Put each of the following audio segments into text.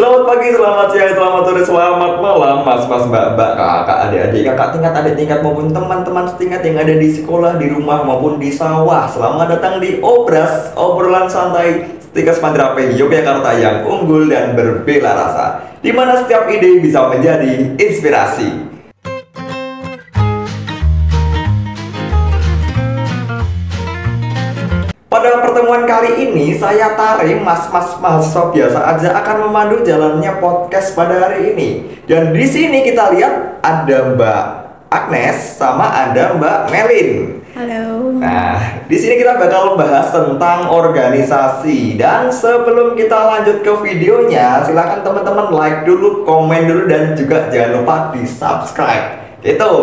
Selamat pagi, selamat siang, selamat sore, selamat malam, mas, mbak, kakak, adik-adik, kakak tingkat, adik tingkat maupun teman-teman setingkat yang ada di sekolah, di rumah maupun di sawah. Selamat datang di Obras, obrolan santai Stika Semandrape Yogyakarta yang unggul dan berbela rasa, di mana setiap ide bisa menjadi inspirasi. Pada pertemuan kali ini, saya Tarim, mas-mas mahasiswa biasa aja akan memandu jalannya podcast pada hari ini. Dan di sini kita lihat ada Mbak Agnes sama ada Mbak Melin. Halo. Nah, di sini kita bakal membahas tentang organisasi. Dan sebelum kita lanjut ke videonya, silakan teman-teman like dulu, komen dulu, dan juga jangan lupa di subscribe. Gitu.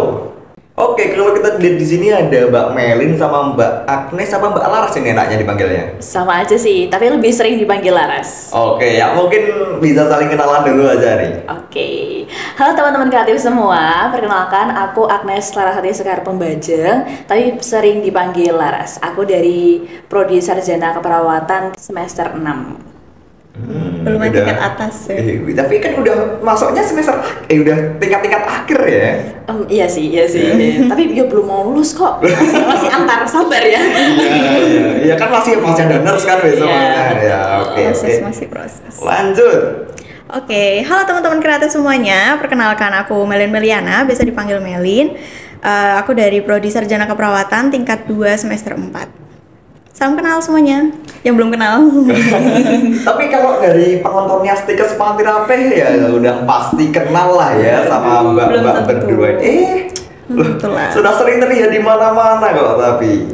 Oke, kalau kita lihat di sini ada Mbak Melin sama Mbak Agnes sama Mbak Laras ini enaknya dipanggilnya. Sama aja sih, tapi lebih sering dipanggil Laras. Oke, ya mungkin bisa saling kenalan dulu aja nih. Oke. Halo teman-teman kreatif semua, perkenalkan aku Agnes Larasati Sekar Pembajeng, tapi sering dipanggil Laras. Aku dari Prodi Sarjana Keperawatan semester 6. Belum tingkat atas ya. Tapi kan udah masuknya semester udah tingkat-tingkat akhir ya. Iya sih. Tapi dia belum mau lulus kok. Masih antar, sabar ya. Iya kan masih ada nurse kan besok. Ya, oke. Masih proses. Lanjut. Oke, halo teman-teman kreatif semuanya. Perkenalkan aku Melin Meliana, biasa dipanggil Melin. Aku dari Prodi Sarjana Keperawatan tingkat 2 semester 4. Salam kenal semuanya yang belum kenal. Tapi kalau dari penontonnya Stika Semandrape ya udah pasti kenal lah ya sama mbak-mbak berdua. Sudah sering terlihat di mana-mana kok tapi.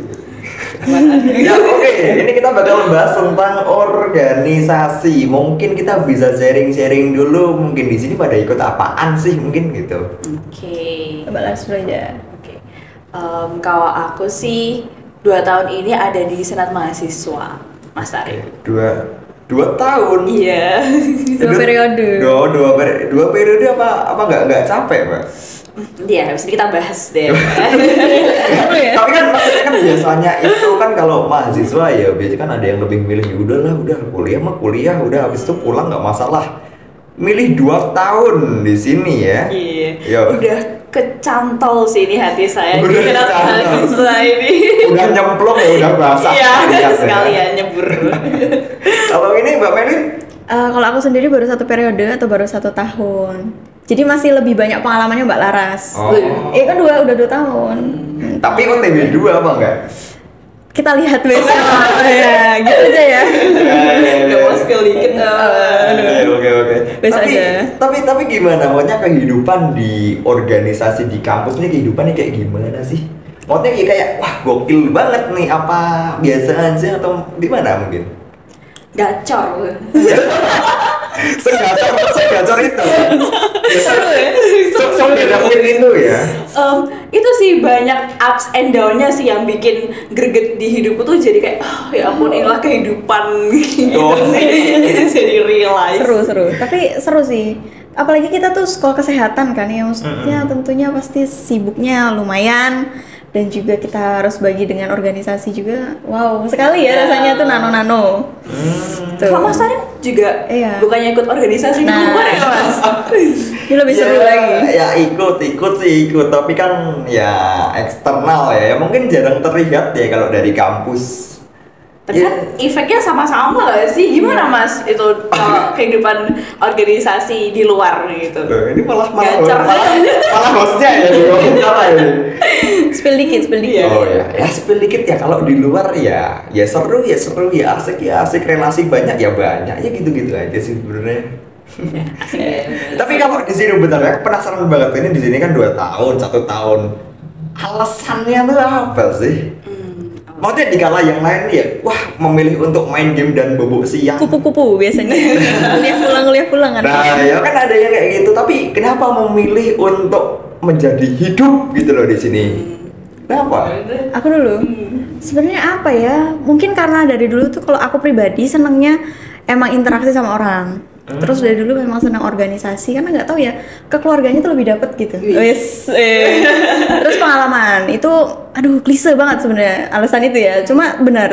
Ya oke, ini kita bakal bahas tentang organisasi. Mungkin kita bisa sharing-sharing dulu. Mungkin di sini pada ikut apaan sih mungkin gitu. Oke. Coba langsung aja. Oke. Kalau aku sih 2 tahun ini ada di Senat Mahasiswa, Mas Tarik. Dua tahun. Iya. Dua periode. Dua periode apa nggak capek, Pak? Iya, habis ini kita bahas deh. Tapi kan maksudnya kan biasanya itu kan kalau mahasiswa ya biasanya kan ada yang lebih milih ya udahlah udah kuliah udah habis itu pulang nggak masalah. Milih 2 tahun di sini ya. Iya. Udah kecantol sih ini hati saya di Senat Mahasiswa ini. Udah nyemplung ya udah basah. Iya, sekalian nyebur. Kalau ini Mbak Melin? Kalau aku sendiri baru 1 periode atau baru 1 tahun. Jadi masih lebih banyak pengalamannya Mbak Laras. Kan udah 2 tahun. Tapi OTW 2 apa enggak? Kita lihat besok. Ya, gitu aja ya. Gak mau spill dikit. Oke. Tapi gimana? Maksudnya kehidupan di organisasi di kampus ini kehidupannya kayak gimana sih? Maksudnya kayak wah gokil banget nih apa biasa aja atau gimana mungkin? Gacor. Segacor itu. Seru ya? Dapetin itu ya. Itu sih banyak ups and down-nya sih yang bikin greget di hidupku tuh jadi kayak ya ampun inilah kehidupan gitu sih. Jadi realize. Seru. Tapi seru sih. Apalagi kita tuh sekolah kesehatan kan ya, maksudnya tentunya pasti sibuknya lumayan. Dan juga kita harus bagi dengan organisasi juga. Wow, sekali ya rasanya tuh nano-nano. Kalau Mas Tarim juga bukannya ikut organisasi di luar ya Mas? Ini lebih seru lagi. Ya ikut, tapi kan ya eksternal ya. Mungkin jarang terlihat ya kalau dari kampus. Tapi kan efeknya sama-sama gak sih? Gimana Mas itu kehidupan organisasi di luar gitu? Ini malah hostnya ya Spill dikit. Oh ya spill dikit ya. Kalau di luar ya seru ya asik relasi banyak ya gitu aja sih sebenarnya. Tapi kalau di sini bentar ya penasaran banget ini di sini kan 2 tahun 1 tahun. Alasannya tuh apa sih? Maksudnya di kala yang lain ya, wah memilih untuk main game dan bobok siang. Kupu-kupu biasanya. kuliah pulang kan. Nah ya kan ada yang kayak gitu. Tapi kenapa memilih untuk menjadi hidup gitu loh di sini? Kenapa? Aku dulu. Sebenarnya apa ya? Mungkin karena dari dulu tuh kalau aku pribadi senangnya emang interaksi sama orang. Terus dari dulu memang senang organisasi karena nggak tahu ya kekeluarganya tuh lebih dapet gitu. Terus pengalaman itu, aduh klise banget sebenarnya alasan itu ya. Cuma benar.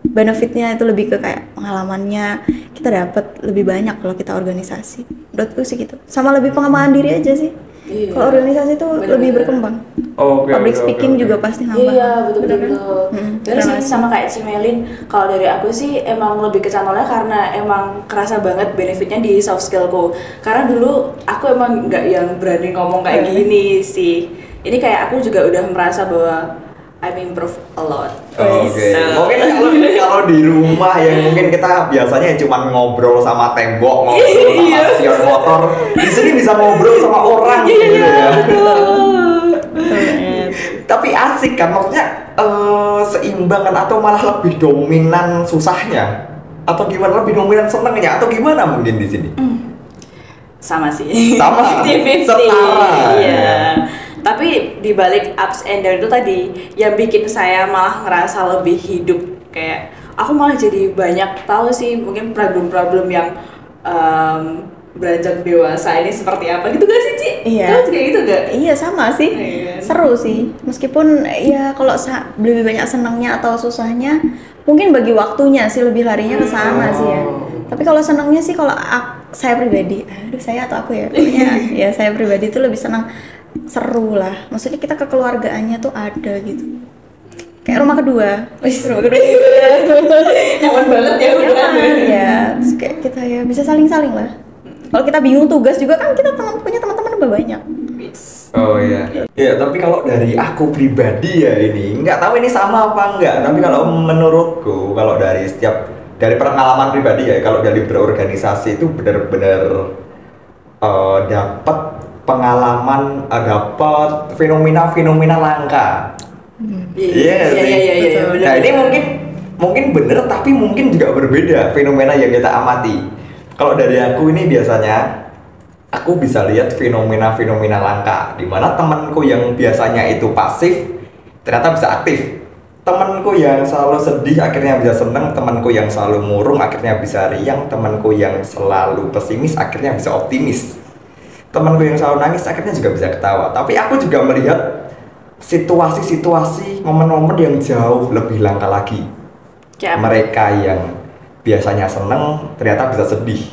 benefitnya itu lebih ke kayak pengalamannya kita dapat lebih banyak kalau kita organisasi. Menurutku sih gitu. Sama lebih pengembangan diri aja sih. Iya. Kalau organisasi itu lebih berkembang. Public speaking juga pasti nambah. Iya, betul-betul. Terus Relasi. sih sama kayak Cimelin, kalau dari aku sih emang lebih kecantolnya karena emang kerasa banget benefitnya di soft skillku. Karena dulu aku emang nggak yang berani ngomong kayak gini sih. Ini kayak aku juga udah merasa bahwa I'm improve a lot. Oke. Mungkin kalau di rumah ya mungkin kita biasanya cuma ngobrol sama tembok, ngobrol sama spion motor. Di sini bisa ngobrol sama orang gitu ya. Tapi asik kan, maksudnya seimbangan atau malah lebih dominan susahnya? Atau gimana, lebih dominan senengnya? Atau gimana mungkin di sini? Sama sih. Sama? 50-50. Setara? Iya. Tapi di balik ups and down itu tadi yang bikin saya malah ngerasa lebih hidup, kayak aku malah jadi banyak tahu sih mungkin problem-problem yang beranjak dewasa ini seperti apa gitu gak sih Ci? Iya. Kamu juga gitu gak? Iya sama sih. Iya. Seru sih. Meskipun ya kalau lebih banyak senangnya atau susahnya, mungkin bagi waktunya sih lebih larinya ke sana sih ya. Tapi kalau senangnya sih kalau saya pribadi, saya atau aku ya, pokoknya ya saya pribadi tuh lebih senang seru lah. Maksudnya kita kekeluargaannya tuh ada gitu. Kayak rumah kedua. Rumah kedua. Nyaman banget ya udah. Ya, terus kayak kita ya bisa saling-saling lah. Kalau kita bingung tugas juga kan kita punya teman-teman lebih banyak. Oh iya. Ya, tapi kalau dari aku pribadi ya ini, nggak tahu ini sama apa enggak, tapi kalau menurutku kalau dari pengalaman pribadi ya, kalau dari berorganisasi itu benar-benar dapat pengalaman, dapat fenomena-fenomena langka. Iya sih. Nah ini mungkin bener tapi mungkin juga berbeda fenomena yang kita amati. Kalau dari aku ini biasanya aku bisa lihat fenomena-fenomena langka, di mana temanku yang biasanya itu pasif ternyata bisa aktif. Temanku yang selalu sedih akhirnya bisa seneng, temanku yang selalu murung akhirnya bisa riang, temanku yang selalu pesimis akhirnya bisa optimis. Temanku yang selalu nangis akhirnya juga bisa ketawa. Tapi aku juga melihat situasi-situasi, momen-momen yang jauh lebih langka lagi. Mereka yang biasanya seneng ternyata bisa sedih.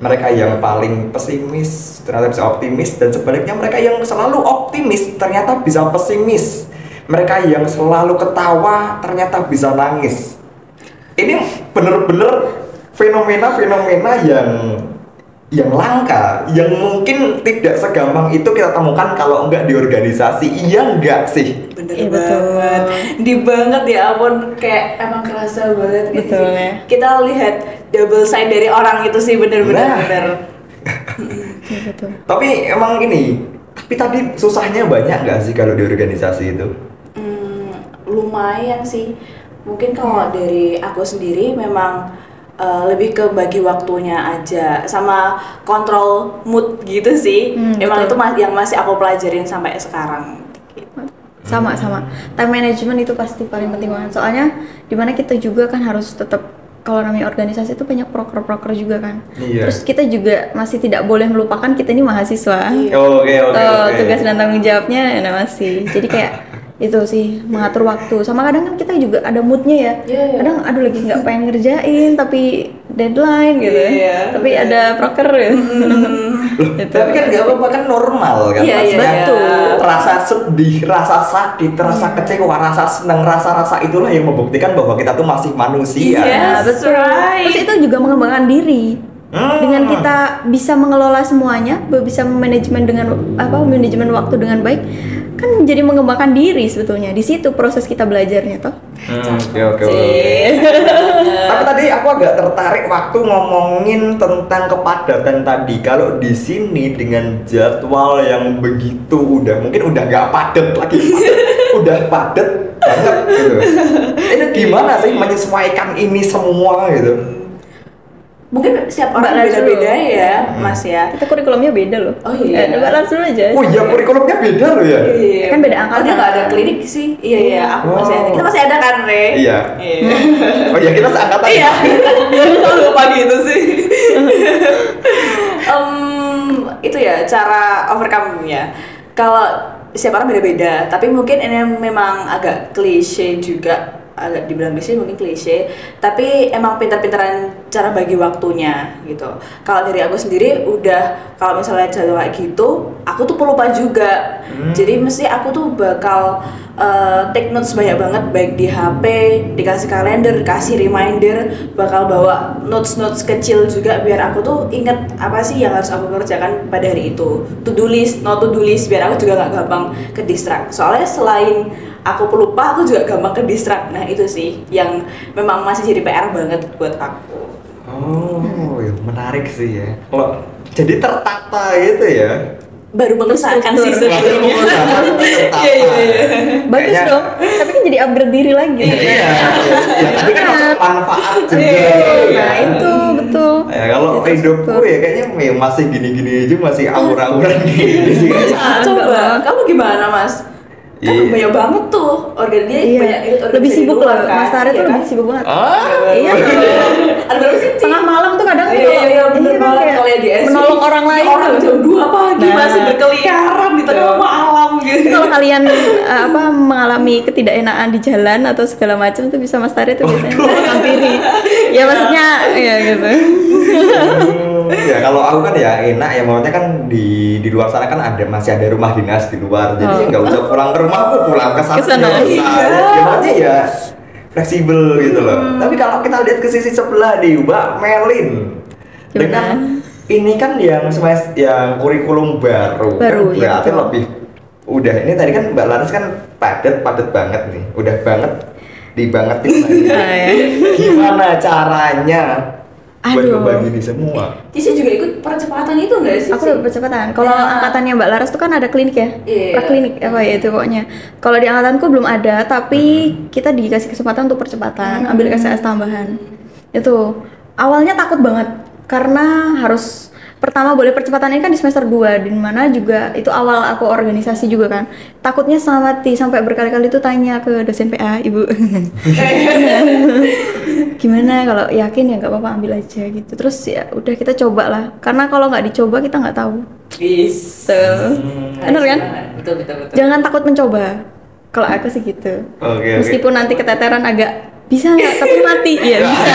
Mereka yang paling pesimis ternyata bisa optimis, dan sebaliknya mereka yang selalu optimis ternyata bisa pesimis. Mereka yang selalu ketawa ternyata bisa nangis. Ini bener-bener fenomena-fenomena yang langka, yang mungkin tidak segampang itu kita temukan kalau enggak di organisasi. Iya enggak sih? Bener banget. Di banget ya ampun, kayak emang kerasa banget gitu. Betul ya. Kita lihat double side dari orang itu sih bener-bener. Betul. Tapi emang tapi tadi susahnya banyak nggak sih kalau di organisasi itu? Lumayan sih. Mungkin kalau dari aku sendiri memang lebih ke bagi waktunya aja, sama kontrol mood gitu sih. Emang betul. itu yang masih aku pelajarin sampai sekarang. Sama time management itu pasti paling penting banget, soalnya dimana kita juga kan harus tetap, kalau namanya organisasi itu banyak proker juga kan. Iya. Terus kita juga masih tidak boleh melupakan kita ini mahasiswa. Oke. Tugas dan tanggung jawabnya masih, jadi kayak itu sih mengatur waktu. Sama kadang kan kita juga ada moodnya ya. Iya. Kadang aduh lagi nggak pengen ngerjain tapi deadline gitu. Iya, Tapi bener. ada proker gitu. Tapi kan nggak apa-apa, kan normal kan. Iya, Maksudnya betul. rasa sedih, rasa sakit, rasa kecewa, rasa senang, rasa itulah yang membuktikan bahwa kita tuh masih manusia. Yes, Betul. right. Terus itu juga mengembangkan diri. Dengan kita bisa mengelola semuanya, bisa manajemen waktu dengan baik, kan menjadi mengembangkan diri sebetulnya. Di situ proses kita belajarnya toh. Oke. Tapi tadi aku agak tertarik waktu ngomongin tentang kepadatan tadi. Kalau di sini dengan jadwal yang begitu mungkin udah nggak padat lagi, udah padat banget gitu. Ini gimana sih menyesuaikan ini semua gitu? Mungkin setiap orang Mbak Lazul. beda-beda ya, Mas ya. Kita kurikulumnya beda loh. Oh iya. Mbak langsung aja. Oh iya, kurikulumnya beda loh ya? Iya. Kan beda angkatan. Oh, dia nggak ada klinik sih. Iya, aku masih ada. Kita masih ada kan, Re? Iya. Oh iya, kita seangkatan. Iya. Kok lupa gitu sih. Itu ya cara overcome-nya. Kalau setiap orang beda-beda, tapi mungkin ini memang agak klise juga. agak dibilang klise, tapi emang pintar-pintaran cara bagi waktunya gitu. Kalau dari aku sendiri udah, kalau misalnya jadwal kayak gitu, aku tuh pelupa juga. Jadi mesti aku tuh bakal take notes banyak banget, baik di HP, dikasih kalender, kasih reminder, bakal bawa notes kecil juga biar aku tuh inget apa sih yang harus aku kerjakan pada hari itu. To-do list, no to-do list, biar aku juga nggak gampang ke distract. Soalnya selain aku pelupa, aku juga gampang ke distract. Nah itu sih yang memang masih jadi PR banget buat aku. Oh, ya menarik sih ya. Kalau jadi tertata gitu ya. Baru mengesahkan sih sebenarnya. Bagus dong, tapi kan jadi upgrade diri lagi. Iya, ya, tapi kan masuk manfaat juga. Nah itu betul. Ya, kalau hidupku ya kayaknya masih gini-gini aja, masih aura-auran gini sih. Coba, kamu gimana Mas? Kan banyak banget tuh organisasi, banyak ikut lebih sibuk luar, lah, Mas Tari tuh lebih sibuk banget. Iya. Ada berapa sih? Tengah malam tuh kadang Iya, bener banget kayak kalau ya di SC. menolong orang lain. Orang jam 2 pagi masih berkeliaran di tengah malam gitu. Kalau kalian mengalami ketidakenaan di jalan atau segala macam tuh bisa Mas Tari tuh biasanya hampiri. Ya maksudnya ya gitu. Ya kalau aku kan ya enak ya, maksudnya kan di luar sana kan masih ada rumah dinas di luar, jadi nggak usah pulang ke rumah, aku pulang ke sana. Ya maksudnya ya fleksibel gitu loh. Tapi kalau kita lihat ke sisi sebelah nih, Mbak Melin, dengan ini kan yang kurikulum baru kan berarti lebih udah, ini tadi kan Mbak Laras kan padat banget nih, udah dibangetin lagi. Gimana caranya buat ngebagi ini semua? Cici juga ikut percepatan itu nggak sih? Aku ikut percepatan. Kalau angkatannya Mbak Laras tuh kan ada klinik ya, praklinik apa ya itu pokoknya. Kalau di angkatanku belum ada, tapi kita dikasih kesempatan untuk percepatan, ambil KCS tambahan. Itu awalnya takut banget karena harus pertama boleh percepatan ini kan di semester 2, di mana juga itu awal aku organisasi juga kan. Takutnya mati sampai berkali-kali tuh tanya ke dosen PA, Ibu. Gimana kalau yakin ya nggak apa-apa ambil aja gitu. Terus ya udah kita coba lah. Karena kalau nggak dicoba kita nggak tahu. Bener kan? Betul. Jangan takut mencoba. Kalau aku sih gitu. Meskipun nanti keteteran agak bisa nggak, tapi mati. Iya bisa.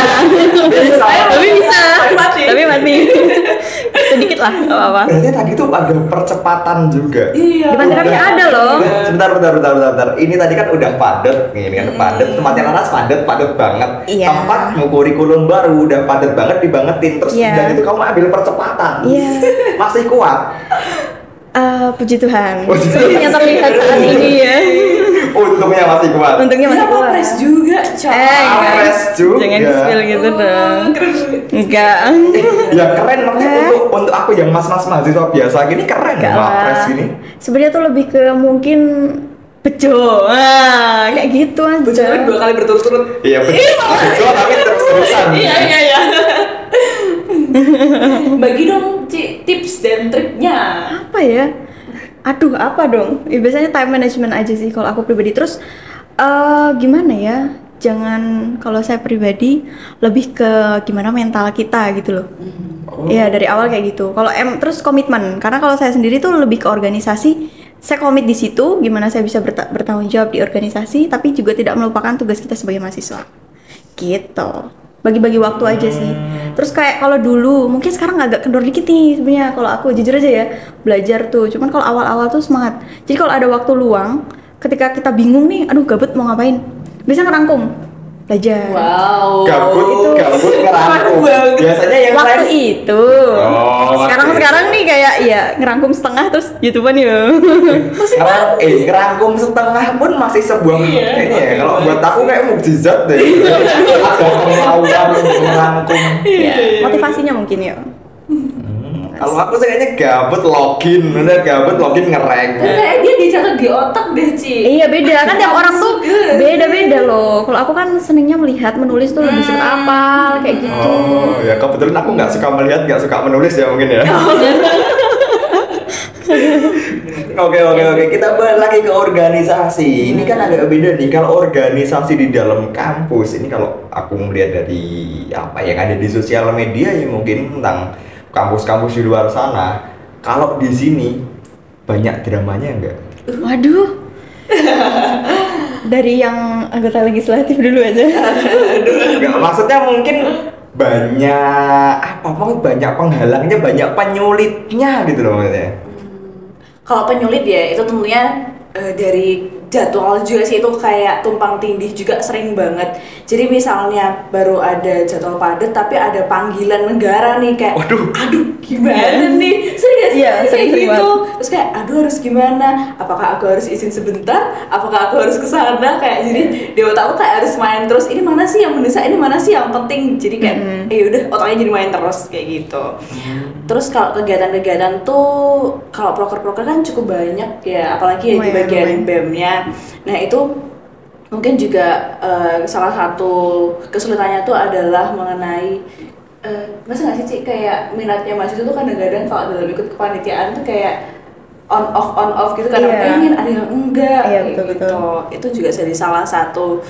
Tapi mati. Sedikit lah, nggak apa-apa. Berarti tadi tuh ada percepatan juga. Iya. Di Pantirapnya ada loh. Sebentar. Ini tadi kan udah padat, ini kan padat. Tempatnya Laras padat banget. Iya. Tempat mau kurikulum baru udah padat banget, dibangetin terus. Dan itu kamu ambil percepatan. Iya. Masih kuat. Puji Tuhan. Sepertinya terlihat saat ini ya. Untungnya masih kuat. Apres juga, Apres juga. Jangan di-spill gitu dong. Enggak. Ya keren, makanya untuk aku yang mas-mas mahasiswa biasa gini keren Apres ini. Sebenarnya tuh lebih ke mungkin bejo. Kayak gitu aja. Bejo 2 kali berturut-turut. Iya bejo tapi terus-terusan. Iya. Bagi dong tips dan triknya. Apa ya? Aduh, apa dong? Ya, biasanya time management aja sih kalau aku pribadi. Terus gimana ya? Jangan, kalau saya pribadi lebih ke gimana mental kita gitu loh. Ya dari awal kayak gitu. Kalau terus komitmen, karena kalau saya sendiri tuh lebih ke organisasi. Saya komit di situ, gimana saya bisa bertanggung jawab di organisasi, tapi juga tidak melupakan tugas kita sebagai mahasiswa. Gitu. Bagi-bagi waktu aja sih. Terus kayak kalau dulu, mungkin sekarang agak kendor dikit nih sebenarnya. Kalau aku jujur aja ya, belajar tuh. Cuman kalau awal-awal tuh semangat. Jadi kalau ada waktu luang, ketika kita bingung nih, aduh gabut mau ngapain? Bisa ngerangkum, belajar. Wow. Gabut ngerangkum. Biasanya yang waktu lain itu. Sekarang nih kayak ya ngerangkum setengah terus YouTubean ya. sekarang ngerangkum setengah pun masih sebuah kayaknya ya. Kalau buat aku kayak mukjizat deh. Ada kemauan untuk ngerangkum. Motivasinya mungkin ya. Kalau aku sih kayaknya gabut login ngerank. Kayak dia dicatat di otak deh, Ci. Iya beda kan, tiap orang tuh beda-beda loh. Kalau aku kan senengnya melihat, menulis tuh lebih suka apa kayak gitu. Oh ya kebetulan aku nggak suka melihat, nggak suka menulis ya mungkin ya. Oke, kita balik lagi ke organisasi. Ini kan agak beda nih. Kalau organisasi di dalam kampus ini, kalau aku melihat dari apa yang ada di sosial media ya mungkin tentang kampus-kampus di luar sana. Kalau di sini banyak dramanya enggak? Waduh. Dari yang anggota legislatif dulu aja. Nggak, maksudnya mungkin banyak penghalangnya, banyak penyulitnya gitu loh maksudnya. Kalau penyulit ya itu tentunya dari jadwal juga sih, itu kayak tumpang tindih juga sering banget. Jadi misalnya baru ada jadwal padat tapi ada panggilan negara nih kayak aduh gimana nih, sering gak sih kayak gitu. Terus kayak aduh harus gimana, apakah aku harus izin sebentar, apakah aku harus kesana, kayak jadi di otakku kayak harus main terus, ini mana sih yang mendesak, ini mana sih yang penting, jadi kayak udah otaknya jadi main terus kayak gitu. Terus kalau kegiatan-kegiatan tuh kalau proker-proker kan cukup banyak ya, apalagi ya di bagian BEM-nya. Nah itu mungkin juga salah satu kesulitannya tuh adalah mengenai masa nggak sih Ci, kayak minatnya mahasiswa tuh kadang-kadang kalau dalam ikut kepanitiaan tuh kayak on off gitu, kadang pengen ada yang enggak betul. Itu juga jadi salah satu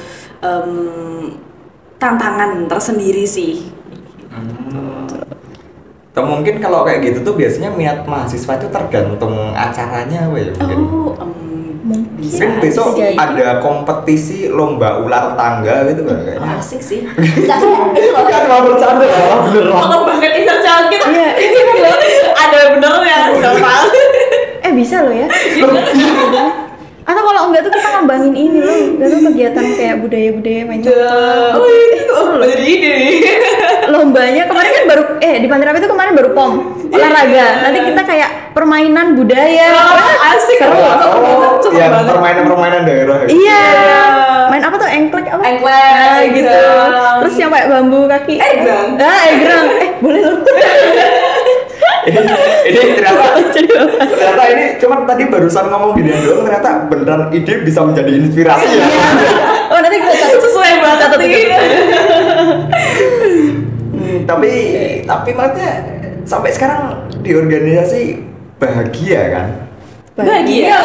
tantangan tersendiri sih. Atau mungkin kalau kayak gitu tuh biasanya minat mahasiswa itu tergantung acaranya apa ya mungkin. Mungkin besok ada kompetisi lomba ular tangga gitu kan kayaknya. Asik sih. Enggak kayak itu loh. Kan mau bercanda lah, bener loh. Kalau banget inner child kita. Ini loh. Ada benernya sama. Bisa loh ya. Atau kalau enggak tuh kita ngembangin ini loh, enggak tuh kegiatan kayak budaya-budaya main coklat. Jadi ide nih. Lombanya kemarin kan baru di Pantirapi itu kemarin baru POM olahraga. Nanti kita kayak permainan budaya. Asik. Yang permainan daerah. Iya. Main apa tuh? Engklek apa? Engklek gitu. Terus yang kayak bambu kaki. Egrang. Egrang. Boleh loh. ini ternyata ini cuma tadi barusan ngomong gini doang, ternyata beneran ide bisa menjadi inspirasi ya. Oh nanti kita catat sesuai banget nih. Tapi maksudnya sampai sekarang di organisasi bahagia kan? Bahagia.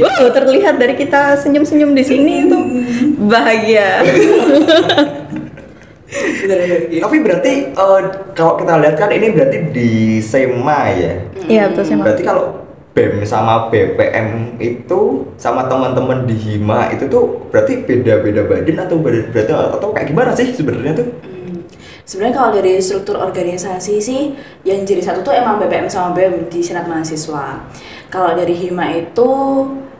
Wow, terlihat dari kita senyum-senyum di sini itu bahagia. Tapi berarti kalau kita lihat kan ini berarti di SEMA ya? Iya betul SEMA. Berarti kalau BEM sama BPM itu sama teman-teman di HIMA itu tuh berarti beda-beda badan atau kayak gimana sih sebenarnya tuh? Sebenarnya kalau dari struktur organisasi sih yang jadi satu tuh emang BPM sama BEM di Senat Mahasiswa. Kalau dari HIMA itu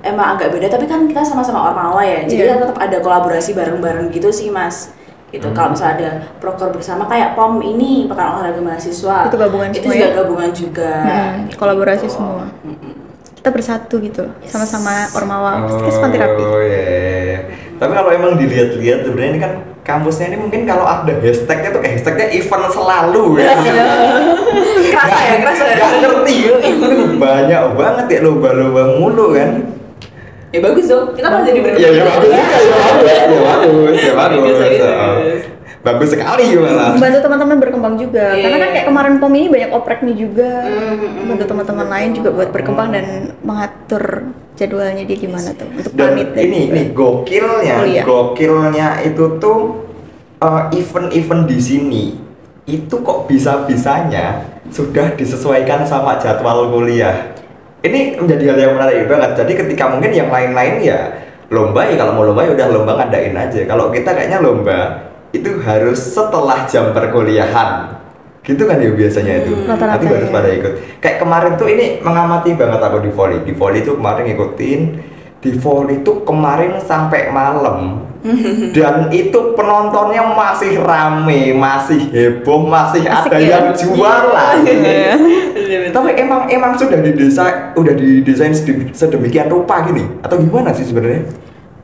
emang agak beda, tapi kan kita sama-sama Ormawa ya, jadi tetap ada kolaborasi bareng-bareng gitu sih Mas. Gitu. Kalau misalnya ada proker bersama kayak POM ini, Pekan Olahraga Mahasiswa, itu gabungan itu semua juga ya? Gabungan juga. Kolaborasi semua. Kita bersatu gitu loh, sama-sama Ormawa, Pantirapi. Oh iya. Tapi kalau emang dilihat-lihat sebenarnya ini kan kampusnya ini mungkin kalau ada hashtagnya tuh hashtagnya event selalu ya. Kerasa ya. Gak ngerti ya, itu banyak banget ya lomba-lomba mulu kan. Ya bagus dong, kita malah jadi berkembang. Ya bagus. Bagus sekali malah. Membantu teman-teman berkembang juga. Karena kan kayak kemarin POM ini banyak opreknya juga. Membantu teman-teman lain juga buat berkembang dan mengatur jadwalnya dia gimana tuh untuk pamit. Dan ini gokilnya itu tuh event-event di sini itu kok bisa-bisanya sudah disesuaikan sama jadwal kuliah. Ini menjadi hal yang menarik banget. Jadi ketika mungkin yang lain-lain ya lomba ya, kalau mau lomba ya udah lomba ngadain aja. Kalau kita kayaknya lomba itu harus setelah jam perkuliahan. Gitu kan ya biasanya itu. Nanti baru pada ikut. Kayak kemarin tuh ini mengamati banget aku di volley. Di volley tuh kemarin ngikutin. Di volley tuh kemarin sampai malam. Dan itu penontonnya masih rame, masih heboh, masih asik ada yang jualan. Tapi emang sudah didesain sedemikian rupa gini atau gimana sih sebenarnya?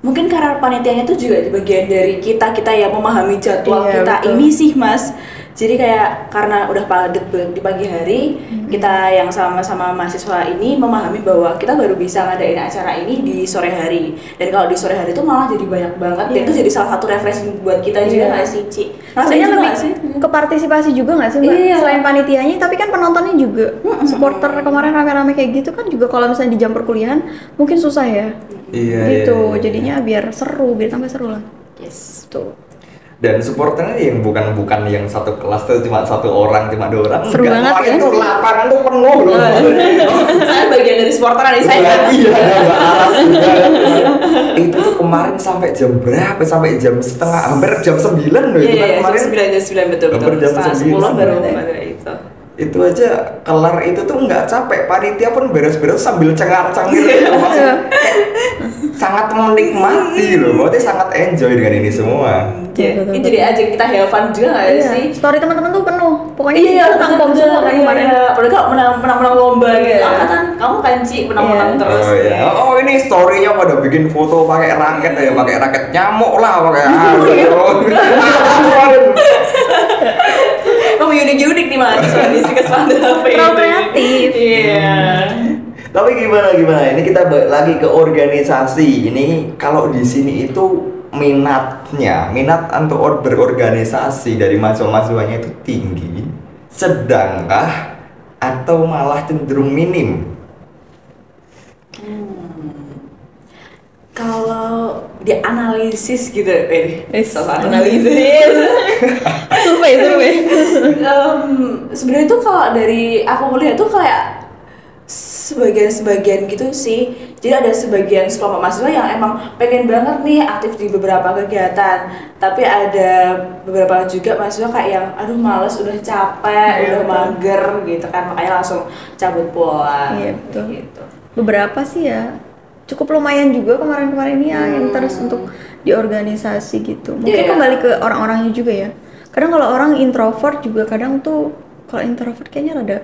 Mungkin karena panitianya itu juga bagian dari kita yang memahami jadwal kita betul. Ini sih Mas. Jadi kayak karena udah padat di pagi hari, kita yang sama-sama mahasiswa ini memahami bahwa kita baru bisa ngadain acara ini di sore hari. Dan kalau di sore hari itu malah jadi banyak banget. Dan itu jadi salah satu referensi buat kita juga nggak sih, Ci? Rasanya lebih ke partisipasi juga nggak sih Mbak? Selain panitianya, tapi kan penontonnya juga. Supporter kemarin rame-rame kayak gitu kan juga kalau misalnya di jam perkuliahan mungkin susah ya. Gitu, jadinya biar seru, biar tambah seru lah. Yes. Tuh. Dan supporternya yang bukan yang satu kelas tuh cuma satu orang, cuma 2 orang. Seru banget kemarin ya. tuh lapangan tuh penuh loh. Saya bagian dari supporter dari saya. Iya, Mbak Aras juga. Itu tuh kemarin sampai jam berapa? Sampai jam setengah, hampir jam 9 loh itu kan kemarin. Jam 9 betul. Hampir jam Setengah 10 baru itu. Itu aja kelar itu tuh nggak capek, panitia pun beres-beres sambil cengar-cengir gitu. Sangat menikmati loh, berarti sangat enjoy dengan ini semua. Ini jadi ajak kita have fun juga nggak sih? Story teman-teman tuh penuh, pokoknya Iya, tampung semua kan kemarin. Apalagi kalau menang lomba gitu. Angkatan kamu kan Ci menang terus. Oh iya. Oh ini story-nya pada bikin foto pakai raket ya, pakai raket nyamuk lah, pakai Kamu unik-unik nih mahasiswa di Psikes HP. Terlalu kreatif. Iya. Tapi gimana? Ini kita balik lagi ke organisasi. Ini kalau di sini itu minat untuk berorganisasi dari mahasiswa-mahasiswanya itu tinggi, sedangkah atau malah cenderung minim? Kalau dianalisis gitu, Analisis. Survei. Sebenarnya tuh kalau dari aku melihat tuh kayak sebagian gitu sih. Jadi ada sebagian sekelompok mahasiswa yang emang pengen banget nih aktif di beberapa kegiatan, tapi ada beberapa juga mahasiswa kayak yang aduh males, udah capek, udah mager gitu kan, makanya langsung cabut pulang. Iya betul. Gitu. Beberapa sih ya cukup lumayan juga kemarin-kemarin ya yang terus untuk di organisasi gitu. Mungkin kembali ke orang-orangnya juga ya. Kadang kalau orang introvert juga kadang tuh, kalau introvert kayaknya rada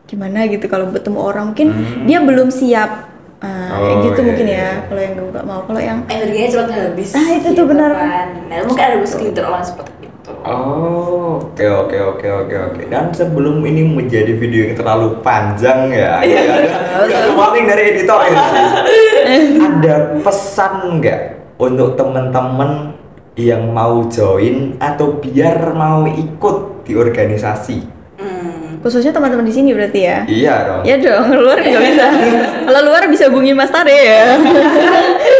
gimana gitu kalau bertemu orang, mungkin dia belum siap. Kayak gitu mungkin ya. Kalau yang nggak mau, kalau yang energinya cepat habis. Itu tuh benar. Nah, mungkin ada segelintir orang seperti itu. Oke. Dan sebelum ini menjadi video yang terlalu panjang ya, ada warning dari editor ini. Ada pesan nggak untuk teman-teman yang mau join atau biar mau ikut di organisasi? Khususnya teman-teman di sini berarti ya? Iya dong. Iya dong, luar juga bisa. Kalau luar bisa hubungi Mas Tare ya.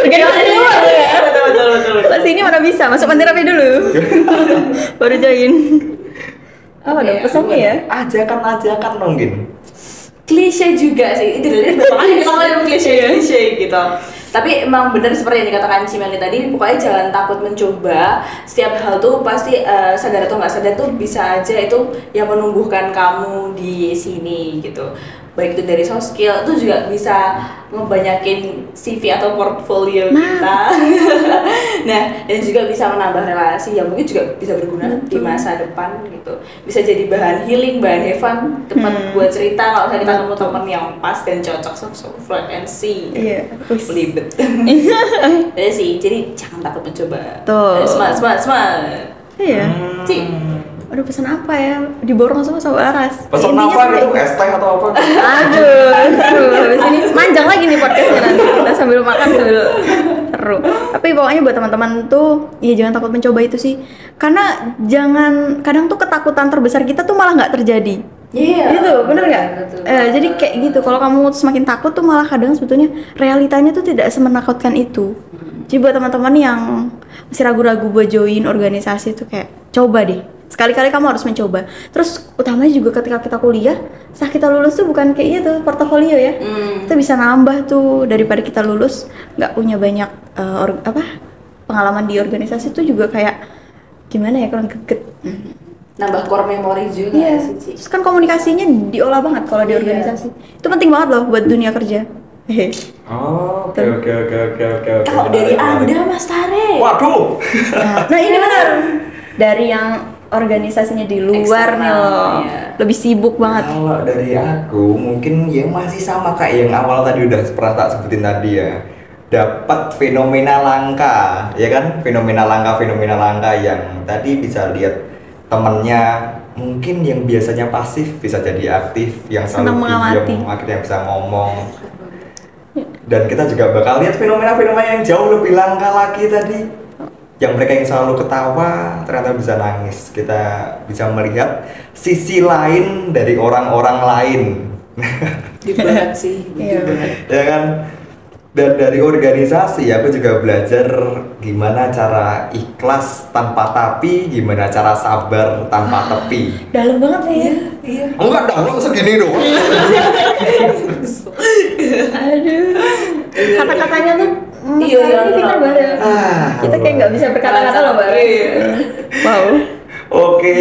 Organisasi luar ya. Betul. Pas sini mana bisa, masuk Panterapi dulu. Baru join. Apa dong pesannya ya? Ajakan mungkin. Klise juga sih, itu dari kita ngomongin klise gitu. Tapi emang benar seperti yang dikatakan Cimeli tadi, pokoknya jangan takut mencoba. Setiap hal tuh pasti sadar atau nggak sadar tuh bisa aja itu yang menumbuhkan kamu di sini gitu. Baik itu dari soft skill, itu juga bisa ngebanyakin CV atau portfolio kita. Nah, dan juga bisa menambah relasi yang mungkin juga bisa berguna di masa depan gitu. Bisa jadi bahan healing, bahan have fun, tempat buat cerita kalau misalnya kita nemu teman yang pas dan cocok, so friend and see. Iya. Belibet. Jadi sih, jadi jangan takut mencoba. Tuh. Semangat. Iya. Cik. Aduh, pesan apa ya? Diborong semua sama Aras. Pesan apa gitu? Es teh atau apa? Aduh, seru. Habis ini manjang lagi nih podcastnya nanti. Kita sambil makan sambil seru. Tapi pokoknya buat teman-teman tuh, ya jangan takut mencoba itu sih. Karena kadang tuh ketakutan terbesar kita tuh malah nggak terjadi. Iya. Gitu, bener nggak? Jadi kayak gitu. Kalau kamu semakin takut tuh malah kadang sebetulnya realitanya tuh tidak semenakutkan itu. Jadi buat teman-teman yang masih ragu-ragu buat join organisasi tuh kayak coba deh. Sekali-kali kamu harus mencoba. Terus utamanya juga ketika kita kuliah, saat kita lulus tuh bukan kayak gitu portofolio ya. Itu bisa nambah tuh daripada kita lulus nggak punya banyak pengalaman di organisasi tuh juga kayak gimana ya, kurang greget. Nambah core memory juga. Iya. Terus kan komunikasinya diolah banget kalau di organisasi. Itu penting banget loh buat dunia kerja. Oke. Kalau dari Anda Mas Tare. Waduh. Nah ini benar. Dari yang organisasinya di luar nih loh, lebih sibuk banget. Kalau dari aku mungkin ya masih sama kayak yang awal tadi udah pernah tak sebutin tadi ya. Dapat fenomena langka, ya kan? Fenomena langka yang tadi bisa lihat temennya mungkin yang biasanya pasif bisa jadi aktif, yang selalu diam akhirnya bisa ngomong. Dan kita juga bakal lihat fenomena yang jauh lebih langka lagi tadi. Yang mereka yang selalu ketawa ternyata bisa nangis. Kita bisa melihat sisi lain dari orang-orang lain. Deep banget sih. Iya. Ya kan? Dan dari organisasi aku juga belajar gimana cara ikhlas tanpa tapi, gimana cara sabar tanpa tepi. Dalam banget ya. Iya. Enggak dalam segini doang. Aduh. Kata-katanya tuh Iya, sekarang ini pintar banget. Kita kayak nggak bisa berkata-kata loh, Mbak. Wow. Oke,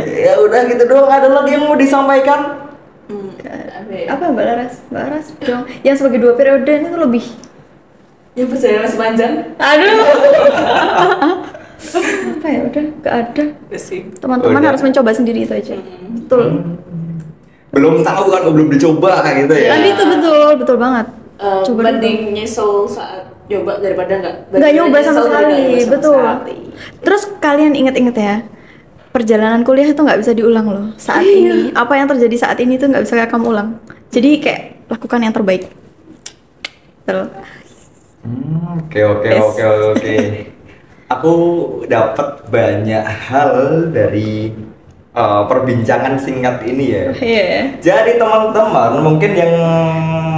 ya udah gitu doang. Ada lagi yang mau disampaikan? Apa Mbak Laras? Mbak Laras dong. Yang sebagai 2 periode ini tuh lebih. Yang perjalanan masih panjang. Aduh. Apa ya? Udah nggak ada. Teman-teman Udah. harus mencoba sendiri itu aja. Betul. Belum tahu kan, belum dicoba kayak gitu ya. Tadi itu betul banget. Coba Mending nyesel saat nyoba daripada nggak nyoba sama sekali, betul. Terus kalian inget-inget ya, perjalanan kuliah itu nggak bisa diulang loh. Saat ini, apa yang terjadi saat ini tuh nggak bisa kamu ulang. Jadi kayak lakukan yang terbaik. Betul. Oke. Aku dapat banyak hal dari perbincangan singkat ini ya. Iya. Jadi teman-teman mungkin yang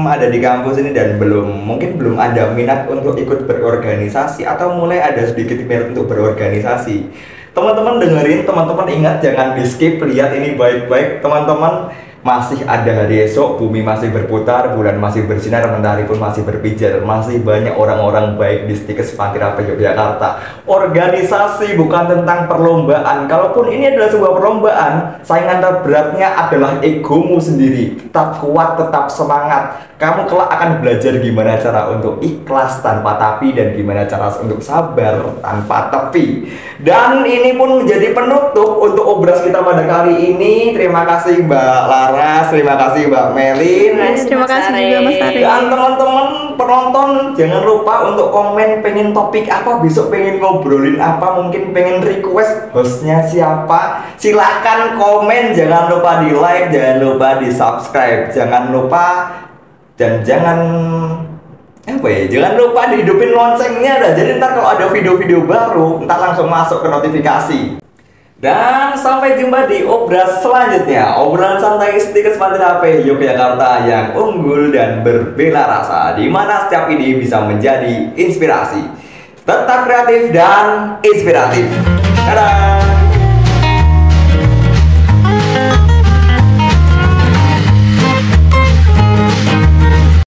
ada di kampus ini dan mungkin belum ada minat untuk ikut berorganisasi atau mulai ada sedikit minat untuk berorganisasi. Teman-teman dengerin, teman-teman ingat jangan di skip, lihat ini baik-baik teman-teman. Masih ada hari esok, bumi masih berputar, bulan masih bersinar, mentari pun masih berpijar. Masih banyak orang-orang baik di Stikes Pantirape Yogyakarta. Organisasi bukan tentang perlombaan. Kalaupun ini adalah sebuah perlombaan, saingan terberatnya adalah egomu sendiri. Tetap kuat, tetap semangat. Kamu kelak akan belajar gimana cara untuk ikhlas tanpa tapi dan gimana cara untuk sabar tanpa tepi. Dan ini pun menjadi penutup untuk obras kita pada kali ini. Terima kasih Mbak Laras, terima kasih Mbak Melin. Terima kasih juga Mas Tari. Dan teman-teman penonton jangan lupa untuk komen pengen topik apa, besok pengen ngobrolin apa, mungkin pengen request hostnya siapa. Silahkan komen, jangan lupa di like, jangan lupa di subscribe, jangan lupa dan jangan jangan lupa dihidupin loncengnya dah. Jadi ntar kalau ada video-video baru ntar langsung masuk ke notifikasi. Dan sampai jumpa di obras selanjutnya, obrolan santai Stikes Pantirape Yogyakarta yang unggul dan berbela rasa, di mana setiap ide bisa menjadi inspirasi. Tetap kreatif dan inspiratif. Dadah.